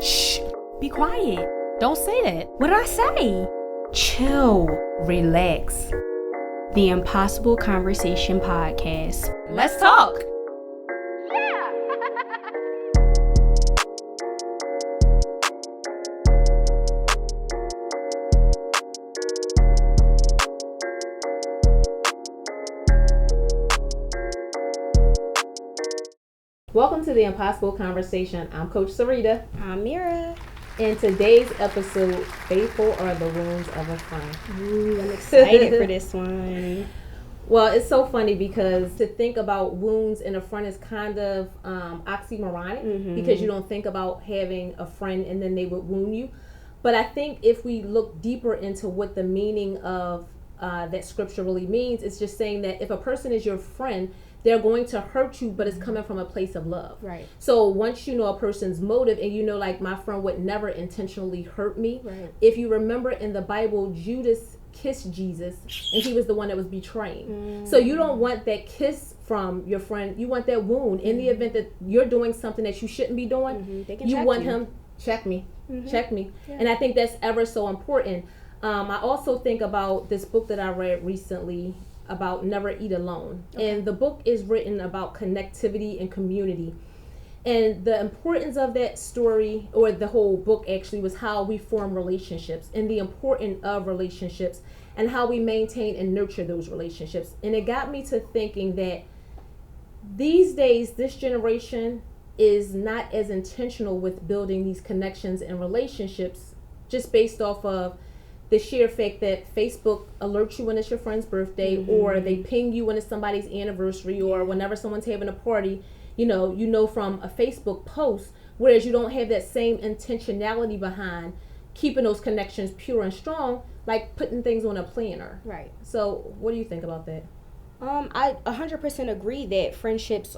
Shh. Be quiet. Don't say that. What did I say? Chill. Relax. The Impossible Conversation Podcast. Let's talk. Welcome to the Impossible Conversation. I'm Coach Sarita. I'm Mira. In today's episode, Faithful Are the Wounds of a Friend. Ooh, I'm excited for this one. Well, it's so funny because to think about wounds in a friend is kind of oxymoronic because you don't think about having a friend and then they would wound you. But I think if we look deeper into what the meaning of that scripture really means, it's just saying that if a person is your friend, they're going to hurt you, but it's coming from a place of love. Right. So once you know a person's motive and you know, like, my friend would never intentionally hurt me. Right. If you remember in the Bible, Judas kissed Jesus and he was the one that was betraying. So you don't want that kiss from your friend. You want that wound. In the event that you're doing something that you shouldn't be doing, They can you check want you. him, check me. Yeah. And I think that's ever so important. I also think about this book that I read recently about Never Eat Alone. And the book is written about connectivity and community. And the importance of that story, or the whole book actually, was how we form relationships and the importance of relationships and how we maintain and nurture those relationships. And it got me to thinking that these days, this generation is not as intentional with building these connections and relationships, just based off of the sheer fact that Facebook alerts you when it's your friend's birthday, or they ping you when it's somebody's anniversary, or whenever someone's having a party, you know from a Facebook post, whereas you don't have that same intentionality behind keeping those connections pure and strong, like putting things on a planner. Right. So what do you think about that? I 100% agree that friendships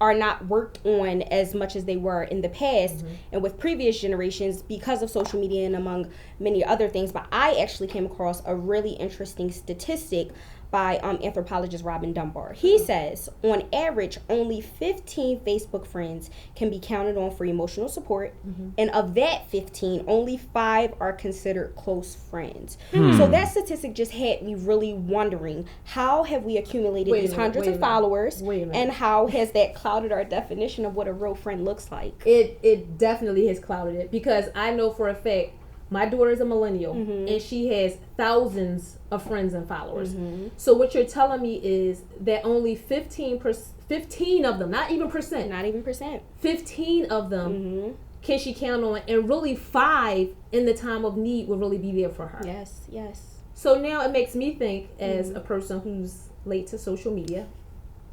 are not worked on as much as they were in the past and with previous generations because of social media and among many other things. But I actually came across a really interesting statistic by anthropologist Robin Dunbar. He says, on average, only 15 Facebook friends can be counted on for emotional support, and of that 15, only 5 are considered close friends. So that statistic just had me really wondering, how have we accumulated these hundreds of followers, and how has that clouded our definition of what a real friend looks like? It definitely has clouded it, because I know for a fact my daughter is a millennial and she has thousands of friends and followers. So what you're telling me is that only 15 of them, not even percent, 15 of them can she count on, and really 5 in the time of need will really be there for her. Yes. So now it makes me think, as a person who's late to social media,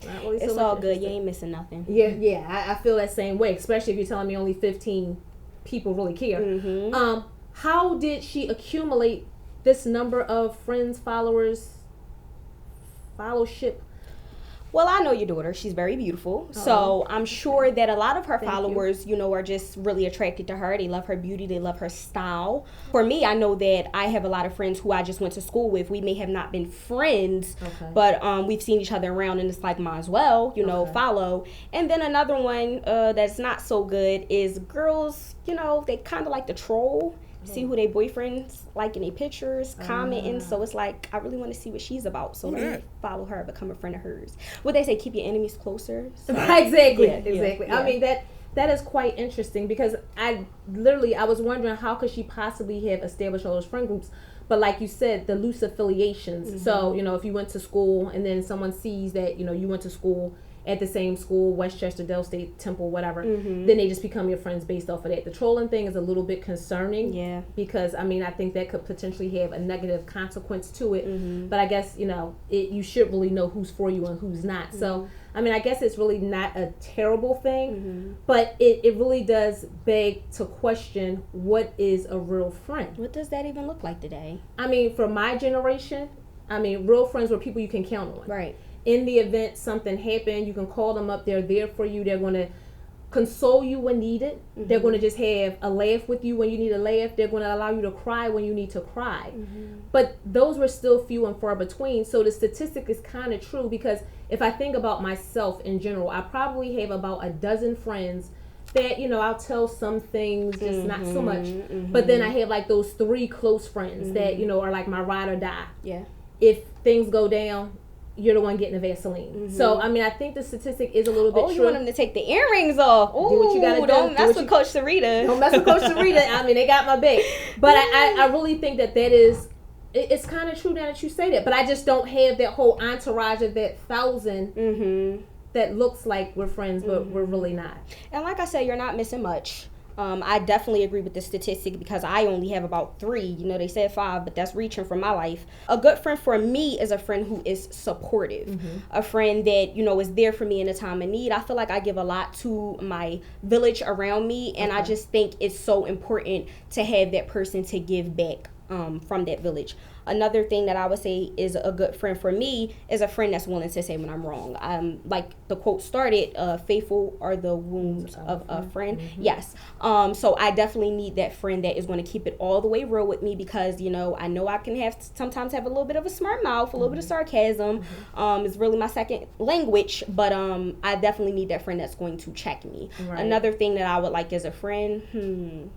not really It's so all much good. interested. You ain't missing nothing. Yeah, I feel that same way, especially if you're telling me only 15 people really care. How did she accumulate this number of friends, followers, followship? Well, I know your daughter. She's very beautiful. So I'm sure that a lot of her Thank followers, are just really attracted to her. They love her beauty. They love her style. For me, I know that I have a lot of friends who I just went to school with. We may have not been friends, but we've seen each other around, and it's like, might as well, follow. And then another one that's not so good is girls, they kind of like to troll. See who their boyfriends like in their pictures, commenting. So it's like, I really want to see what she's about. So let me follow her, become a friend of hers. What they say, keep your enemies closer. So, Exactly. Yeah. I mean, that is quite interesting, because I was wondering how could she possibly have established all those friend groups. But like you said, the loose affiliations. So, if you went to school and then someone sees that, you went to school at the same school, Westchester, Dell State, Temple, whatever, then they just become your friends based off of that. The trolling thing is a little bit concerning, because I think that could potentially have a negative consequence to it. But I guess you should really know who's for you and who's not. So I guess it's really not a terrible thing, but it really does beg to question, what is a real friend? What does that even look like today? For my generation, real friends were people you can count on. Right. In the event something happened, you can call them up. They're there for you. They're going to console you when needed. They're going to just have a laugh with you when you need a laugh. They're going to allow you to cry when you need to cry. But those were still few and far between. So the statistic is kind of true, because if I think about myself in general, I probably have about a dozen friends that, I'll tell some things, just not so much. But then I have like those 3 close friends that, are like my ride or die. Yeah. If things go down, you're the one getting the Vaseline. So, I think the statistic is a little bit true. You want them to take the earrings off. Ooh, do what you gotta do. Don't mess with Coach Sarita. Don't mess with Coach Sarita. They got my back. But I really think that is, it's kind of true now that you say that. But I just don't have that whole entourage of that 1,000 that looks like we're friends, but we're really not. And like I said, you're not missing much. I definitely agree with the statistic because I only have about 3. They said 5, but that's reaching for my life. A good friend for me is a friend who is supportive. A friend that, is there for me in a time of need. I feel like I give a lot to my village around me, and I just think it's so important to have that person to give back from that village. Another thing that I would say is a good friend for me is a friend that's willing to say when I'm wrong. Like the quote started, faithful are the wounds of a friend. Yes. So I definitely need that friend that is going to keep it all the way real with me because, I know I can sometimes have a little bit of a smart mouth, a little bit of sarcasm. It's really my second language, but I definitely need that friend that's going to check me. Right. Another thing that I would like as a friend,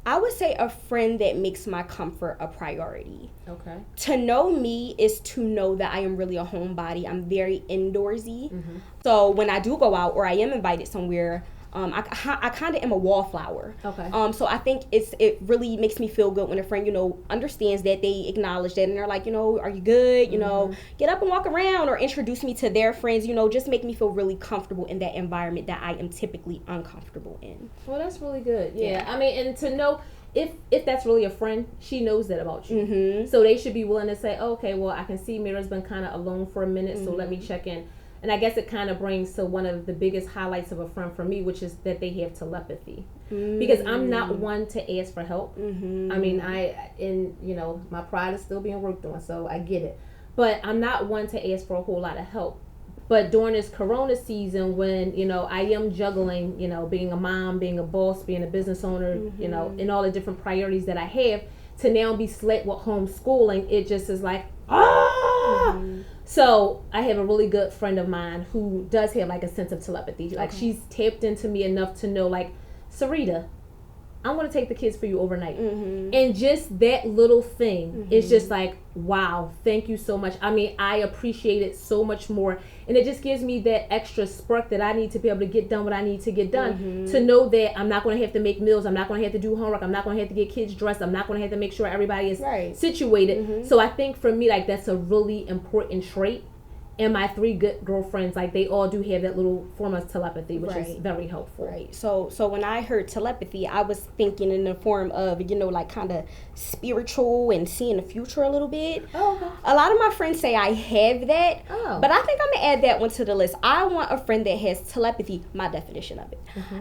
I would say a friend that makes my comfort a priority. Okay. To know me is to know that I am really a homebody. I'm very indoorsy. So when I do go out or I am invited somewhere, I kind of am a wallflower. Okay. So I think it really makes me feel good when a friend, understands that, they acknowledge that, and they're like, are you good? Get up and walk around, or introduce me to their friends. Just make me feel really comfortable in that environment that I am typically uncomfortable in. Well, that's really good. Yeah. And to know if that's really a friend, she knows that about you. So they should be willing to say, okay, well, I can see Mira's been kind of alone for a minute, so let me check in. And I guess it kind of brings to one of the biggest highlights of a friend for me, which is that they have telepathy. Because I'm not one to ask for help. My pride is still being worked on, so I get it. But I'm not one to ask for a whole lot of help. But during this Corona season, when, I am juggling, being a mom, being a boss, being a business owner, and all the different priorities that I have, to now be slapped with homeschooling, it just is like, So I have a really good friend of mine who does have like a sense of telepathy. Like she's tapped into me enough to know, like, Sarita, I'm going to take the kids for you overnight. And just that little thing is just like, wow, thank you so much. I appreciate it so much more. And it just gives me that extra spark that I need to be able to get done what I need to get done. To know that I'm not going to have to make meals. I'm not going to have to do homework. I'm not going to have to get kids dressed. I'm not going to have to make sure everybody is situated. So I think for me, like, that's a really important trait. And my 3 good girlfriends, like, they all do have that little form of telepathy, which is very helpful. Right. So when I heard telepathy, I was thinking in the form of, like, kind of spiritual and seeing the future a little bit. Oh, okay. A lot of my friends say I have that. Oh. But I think I'm going to add that one to the list. I want a friend that has telepathy, my definition of it.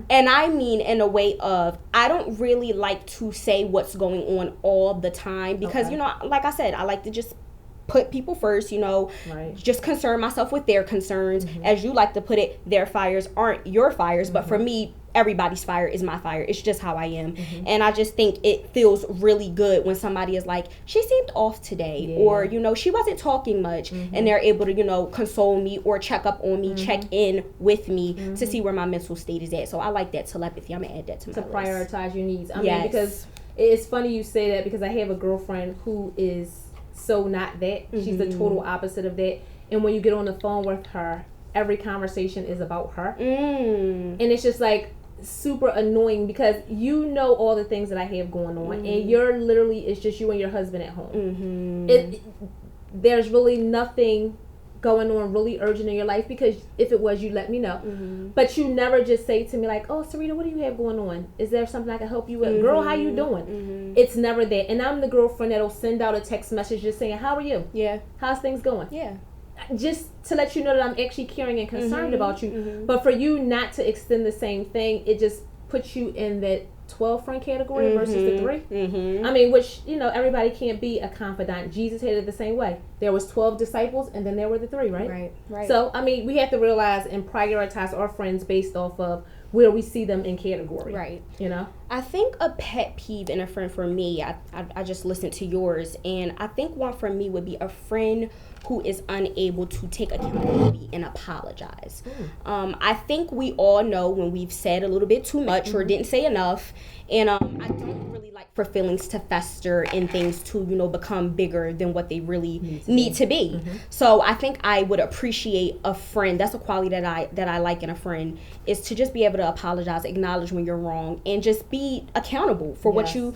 And I mean in a way of, I don't really like to say what's going on all the time. Because, like I said, I like to just put people first, just concern myself with their concerns. As you like to put it, their fires aren't your fires, but for me, everybody's fire is my fire. It's just how I am. And I just think it feels really good when somebody is like, she seemed off today, or, she wasn't talking much, and they're able to, console me or check up on me, check in with me to see where my mental state is at. So I like that telepathy. I'm going to add that to my list. To prioritize your needs. I mean, because it's funny you say that, because I have a girlfriend who is so not that. She's the total opposite of that. And when you get on the phone with her, every conversation is about her. And it's just like super annoying because all the things that I have going on, and you're literally, it's just you and your husband at home. There's really nothing going on really urgent in your life, because if it was, you let me know. But you never just say to me like, oh, Sarita, what do you have going on? Is there something I can help you with? Girl, how you doing? It's never that. And I'm the girlfriend that'll send out a text message just saying, how are you? Yeah. How's things going? Yeah. Just to let you know that I'm actually caring and concerned about you. But for you not to extend the same thing, it just puts you in that 12 friend category versus the 3. I mean, which, everybody can't be a confidant. Jesus had it the same way. There was 12 disciples, and then there were the 3, right? Right. So, I mean, we have to realize and prioritize our friends based off of where we see them in category. Right. You know? I think a pet peeve in a friend for me, I just listened to yours, and I think one for me would be a friend who is unable to take accountability and apologize. I think we all know when we've said a little bit too much or didn't say enough, and I don't really like for feelings to fester and things to, become bigger than what they really need to be. So I think I would appreciate a friend. That's a quality that I like in a friend, is to just be able to apologize, acknowledge when you're wrong, and just be accountable for what you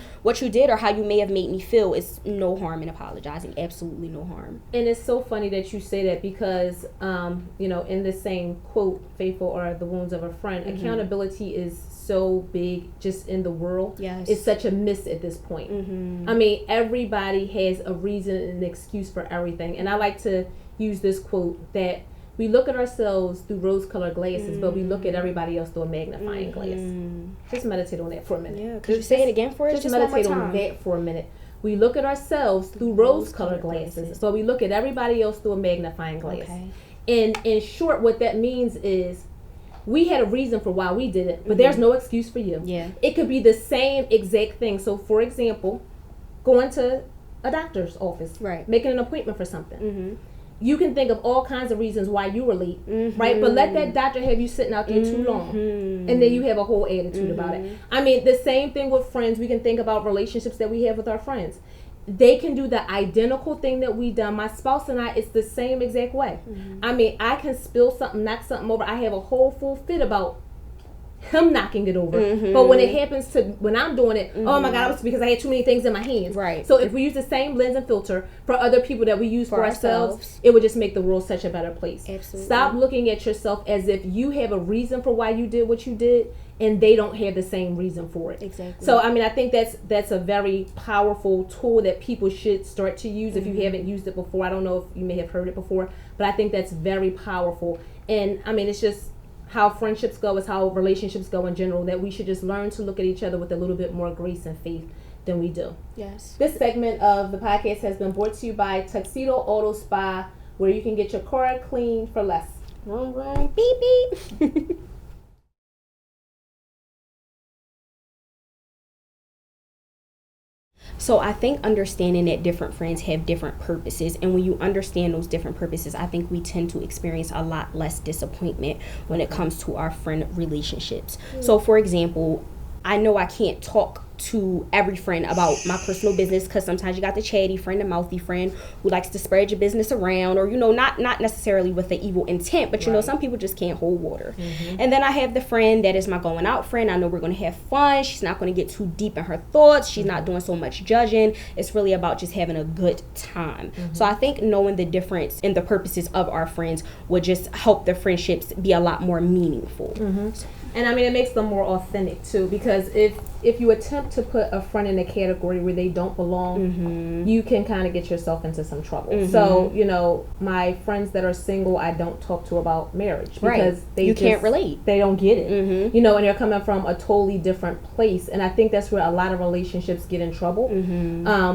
did or how you may have made me feel. It's no harm in apologizing. Absolutely no harm. And it's so funny that you say that because, in the same quote, faithful are the wounds of a friend, accountability is so big just in the world. Yes. It's such a miss at this point. I mean, everybody has a reason and an excuse for everything. And I like to use this quote that we look at ourselves through rose-colored glasses, but we look at everybody else through a magnifying glass. Just meditate on that for a minute. Yeah, could you say it again for us? Just meditate on that for a minute. We look at ourselves through rose-colored glasses, but we look at everybody else through a magnifying glass. Okay. And in short, what that means is we had a reason for why we did it, but there's no excuse for you. Yeah. It could be the same exact thing. So, for example, going to a doctor's office, Right. making an appointment for something. You can think of all kinds of reasons why you were late, right? But let that doctor have you sitting out there too long, and then you have a whole attitude about it. I mean, the same thing with friends. We can think about relationships that we have with our friends. They can do the identical thing that we done. My spouse and I, it's the same exact way. I mean, I can spill something, knock something over. I have a whole full fit about him knocking it over. But when it happens to when I'm doing it, oh my God, it's because I had too many things in my hands. Right. So if we use the same lens and filter for other people that we use for ourselves, ourselves, it would just make the world such a better place. Absolutely. Stop looking at yourself as if you have a reason for why you did what you did and they don't have the same reason for it. Exactly. So I mean, I think that's a very powerful tool that people should start to use. If you haven't used it before, I don't know if you may have heard it before, but I think that's very powerful. And I mean, it's just how friendships go, is how relationships go in general, that we should just learn to look at each other with a little bit more grace and faith than we do. Yes. This segment of the podcast has been brought to you by Tuxedo Auto Spa, where you can get your car cleaned for less. Vroom, vroom, beep, beep. So I think understanding that different friends have different purposes, and when you understand those different purposes, I think we tend to experience a lot less disappointment when it comes to our friend relationships. So for example, I know I can't talk to every friend about my personal business, because sometimes you got the chatty friend, the mouthy friend who likes to spread your business around, or not necessarily with the evil intent, but some people just can't hold water. And then I have the friend that is my going out friend. I know we're going to have fun. She's not going to get too deep in her thoughts. She's not doing so much judging. It's really about just having a good time. So I think knowing the difference in the purposes of our friends would just help the friendships be a lot more meaningful. And I mean, it makes them more authentic too, because if you attempt to put a friend in a category where they don't belong, you can kind of get yourself into some trouble. So, my friends that are single, I don't talk to about marriage, because they can't relate. They don't get it. And they're coming from a totally different place. And I think that's where a lot of relationships get in trouble.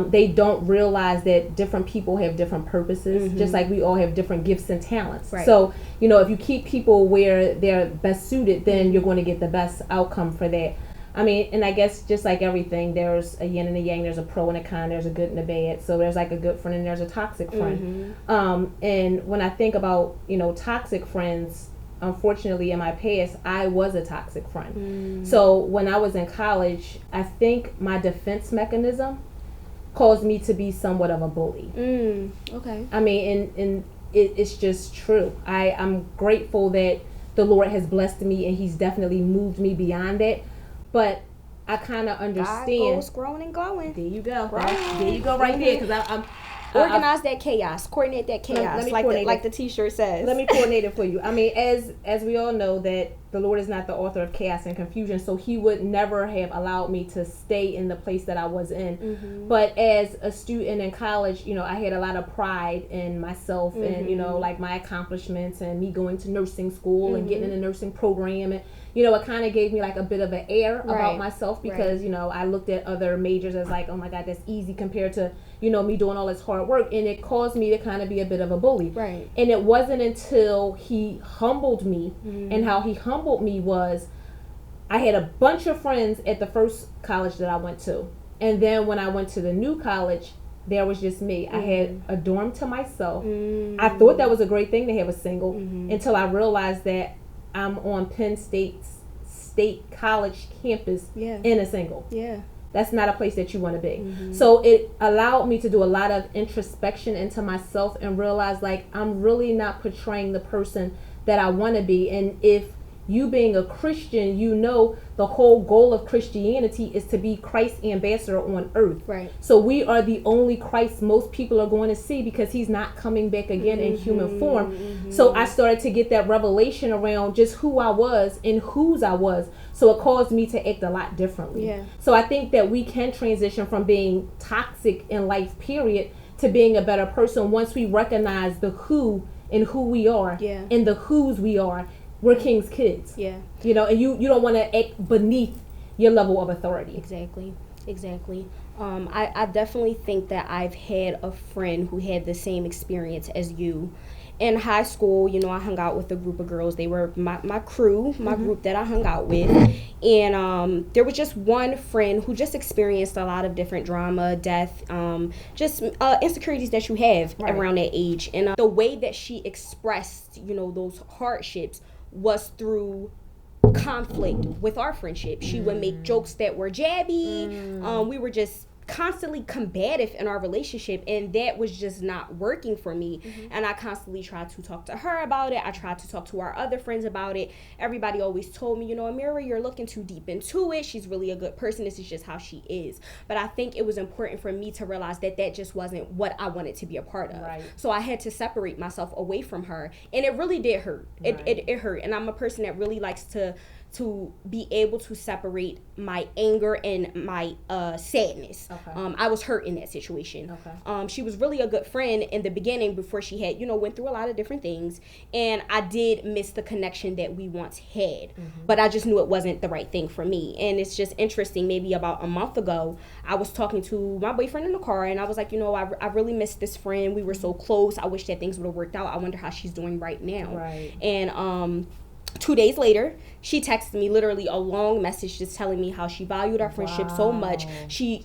They don't realize that different people have different purposes, just like we all have different gifts and talents. So, if you keep people where they're best suited, then you're going to get the best outcome for that. I mean, and I guess just like everything, there's a yin and a yang, there's a pro and a con, there's a good and a bad. So there's like a good friend and there's a toxic friend. And when I think about, toxic friends, unfortunately in my past, I was a toxic friend. So when I was in college, I think my defense mechanism caused me to be somewhat of a bully. Okay. I mean, and it's just true. I'm grateful that the Lord has blessed me and he's definitely moved me beyond that. But I kind of understand. God goes growing and glowing. There you go. Right. There you go right there. Because I'm organize that chaos, coordinate that chaos, like the t-shirt says. Let me coordinate it for you. I mean, as we all know, that the Lord is not the author of chaos and confusion, so he would never have allowed me to stay in the place that I was in. But as a student in college, I had a lot of pride in myself and, like my accomplishments and me going to nursing school and getting in a nursing program. And, it kind of gave me like a bit of an air about myself, because, I looked at other majors as like, oh my God, that's easy compared to, me doing all this hard work. And it caused me to kind of be a bit of a bully. Right. And it wasn't until he humbled me, and how he humbled me was, I had a bunch of friends at the first college that I went to. And then when I went to the new college, there was just me. I had a dorm to myself. I thought that was a great thing to have a single until I realized that I'm on Penn State's State College campus in a single. Yeah. That's not a place that you want to be. So it allowed me to do a lot of introspection into myself and realize, like, I'm really not portraying the person that I want to be. And if you being a Christian, you know the whole goal of Christianity is to be Christ's ambassador on earth. Right. So we are the only Christ most people are going to see because he's not coming back again in human form. So I started to get that revelation around just who I was and whose I was. So it caused me to act a lot differently. Yeah. So I think that we can transition from being toxic in life, period, to being a better person once we recognize the who and who we are and the whose we are. We're King's kids. Yeah. You know, and you don't want to act beneath your level of authority. Exactly. I definitely think that I've had a friend who had the same experience as you. In high school, you know, I hung out with a group of girls. They were my crew, my group that I hung out with. And there was just one friend who just experienced a lot of different drama, death, just insecurities that you have around that age. And the way that she expressed, you know, those hardships was through conflict with our friendship. She would make jokes that were jabby. We were just constantly combative in our relationship, and that was just not working for me. And I constantly tried to talk to her about it. I tried to talk to our other friends about it. Everybody always told me, you know, Amira, you're looking too deep into it. She's really a good person. This is just how she is. But I think it was important for me to realize that that just wasn't what I wanted to be a part of. So I had to separate myself away from her, and it really did hurt. It hurt. And I'm a person that really likes to be able to separate my anger and my sadness. I was hurt in that situation. She was really a good friend in the beginning before she had, you know, went through a lot of different things. And I did miss the connection that we once had. But I just knew it wasn't the right thing for me. And it's just interesting, maybe about a month ago, I was talking to my boyfriend in the car, and I was like, you know, I really miss this friend. We were so close. I wish that things would have worked out. I wonder how she's doing right now. And 2 days later, she texted me literally a long message just telling me how she valued our friendship so much.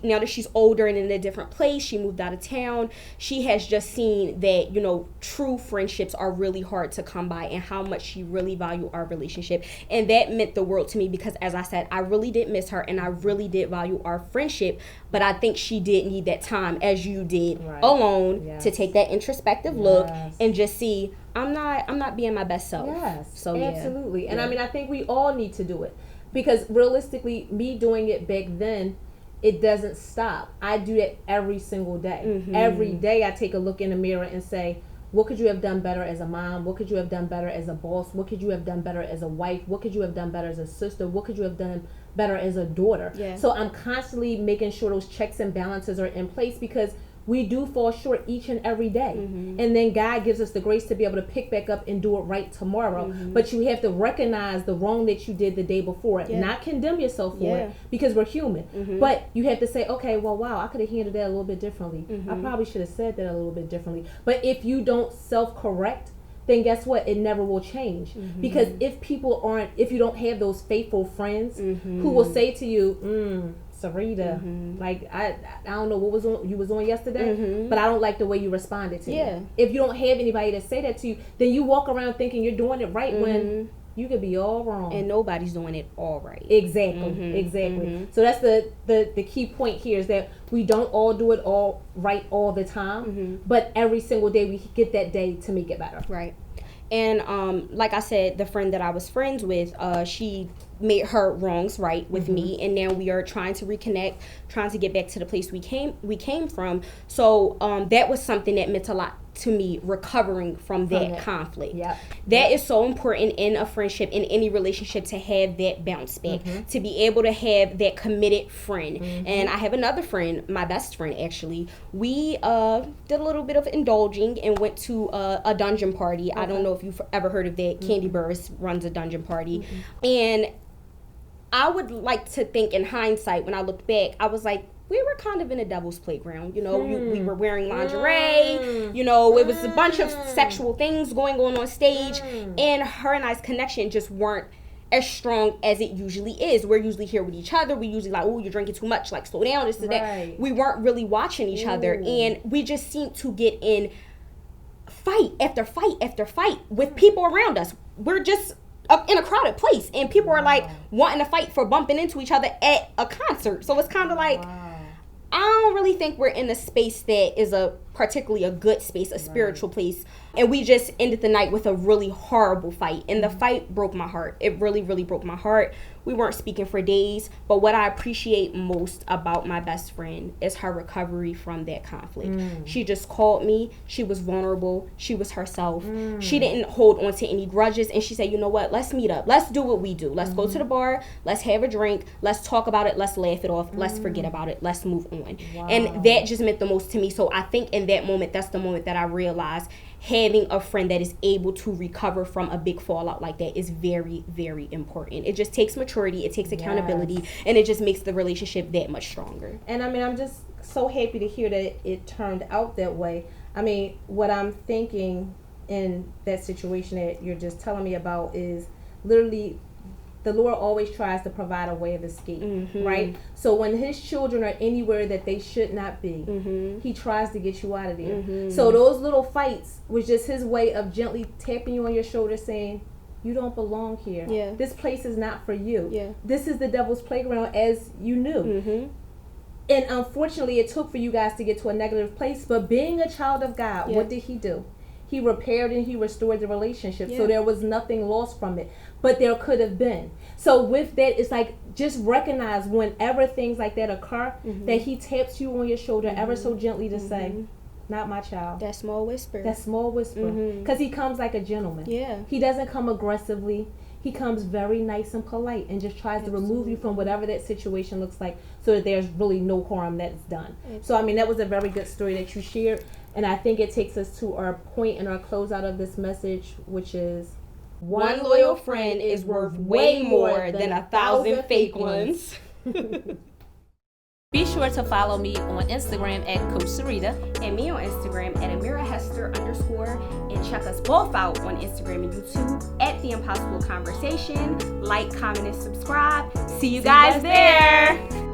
Now that she's older and in a different place, she moved out of town, she has just seen that, you know, true friendships are really hard to come by and how much she really valued our relationship. And that meant the world to me because, as I said, I really did miss her and I really did value our friendship. But I think she did need that time, as you did, alone, to take that introspective look and just see, I'm not being my best self. So absolutely. And I mean, I think we all need to do it because realistically, me doing it back then, it doesn't stop. I do that every single day. Every day I take a look in the mirror and say, what could you have done better as a mom? What could you have done better as a boss? What could you have done better as a wife? What could you have done better as a sister? What could you have done better as a daughter? So I'm constantly making sure those checks and balances are in place because we do fall short each and every day. And then God gives us the grace to be able to pick back up and do it right tomorrow. But you have to recognize the wrong that you did the day before, not condemn yourself for it because we're human. But you have to say, okay, well, wow, I could have handled that a little bit differently. I probably should have said that a little bit differently. But if you don't self-correct, then guess what? It never will change. Because if you don't have those faithful friends who will say to you, Sarita, like I don't know what you was on yesterday, but I don't like the way you responded to me. If you don't have anybody to say that to you, then you walk around thinking you're doing it right when you could be all wrong. And nobody's doing it all right. Exactly. So that's the key point here is that we don't all do it all right all the time, but every single day we get that day to make it better. Right. And like I said, the friend that I was friends with, she made her wrongs right with me, and now we are trying to reconnect, trying to get back to the place we came from. So that was something that meant a lot to me, recovering from that conflict. That is so important in a friendship, in any relationship, to have that bounce back, to be able to have that committed friend. And I have another friend, my best friend actually. We did a little bit of indulging and went to a dungeon party. I don't know if you've ever heard of that. Candy Burris runs a dungeon party. And I would like to think in hindsight, when I looked back, I was like, we were kind of in a devil's playground. You know, we were wearing lingerie. You know, it was a bunch of sexual things going on stage. And her and I's connection just weren't as strong as it usually is. We're usually here with each other. We usually like, oh, you're drinking too much, like slow down, this and that. We weren't really watching each other, and we just seemed to get in fight after fight after fight with people around us. We're just up in a crowded place, and people are like wanting to fight for bumping into each other at a concert. So it's kind of like, I don't really think we're in a space that is particularly a good space, a spiritual place. And we just ended the night with a really horrible fight. And the fight broke my heart. It really, really broke my heart. We weren't speaking for days. But what I appreciate most about my best friend is her recovery from that conflict. She just called me. She was vulnerable. She was herself. She didn't hold on to any grudges. And she said, you know what? Let's meet up. Let's do what we do. Let's go to the bar. Let's have a drink. Let's talk about it. Let's laugh it off. Let's forget about it. Let's move on. And that just meant the most to me. So I think in that moment, that's the moment that I realized having a friend that is able to recover from a big fallout like that is very, very important. It just takes maturity, it takes accountability, and it just makes the relationship that much stronger. And I mean, I'm just so happy to hear that it turned out that way. I mean, what I'm thinking in that situation that you're just telling me about is literally the Lord always tries to provide a way of escape, right? So when his children are anywhere that they should not be, he tries to get you out of there. So those little fights was just his way of gently tapping you on your shoulder saying, you don't belong here. This place is not for you. This is the devil's playground, as you knew. And unfortunately, it took for you guys to get to a negative place. But being a child of God, what did he do? He repaired and he restored the relationship. So there was nothing lost from it. But there could have been. So with that, it's like, just recognize whenever things like that occur, that he taps you on your shoulder ever so gently to say, not my child. That small whisper. That small whisper. Because he comes like a gentleman. He doesn't come aggressively. He comes very nice and polite and just tries to remove you from whatever that situation looks like so that there's really no harm that's done. So, I mean, that was a very good story that you shared. And I think it takes us to our point and our closeout of this message, which is, one loyal friend is worth way more than 1,000 fake ones. Be sure to follow me on Instagram at Coach Sarita. And me on Instagram at Amira Hester _. And check us both out on Instagram and YouTube at The Impossible Conversation. Like, comment, and subscribe. See you guys there.